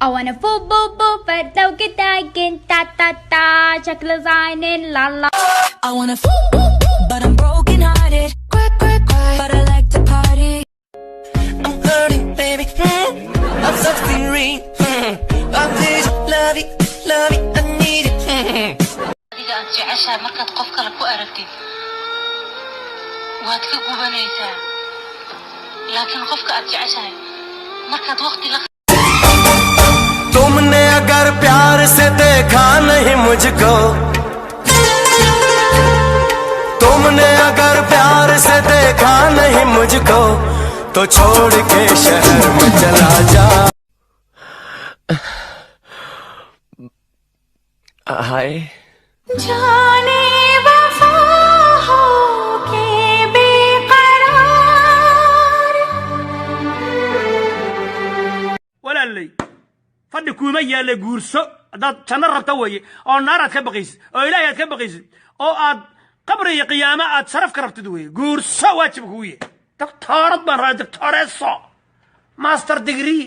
I wanna boo boo boo, but don't get taken, ta ta ta, check the sign in, la la. I wanna but I'm broken hearted. But I like to party. I'm hurting, baby. I'm suffering. I please love it, I need it. adiga aad jeceshahay markaad qof kale ku aragtid waad ka gubanaysaa laakiin qofka aad jeceshahay markaad waqti la तुमने अगर प्यार से देखा नहीं मुझको तुमने अगर प्यार से देखा नहीं मुझको तो छोड़ के शहर में चला जा हाय जाने वफा हो के बेकरार walaalay fadhi kuma yaala guurso dad janno rabta weeye oo naar aad ka baqaysid oo ilaahay aad ka baqaysid oo aad qabri iyo qiyaamo aad sharaf ka rabtid weeye guurso waajib kugu yahay doctorad baan raa doctoreso master degree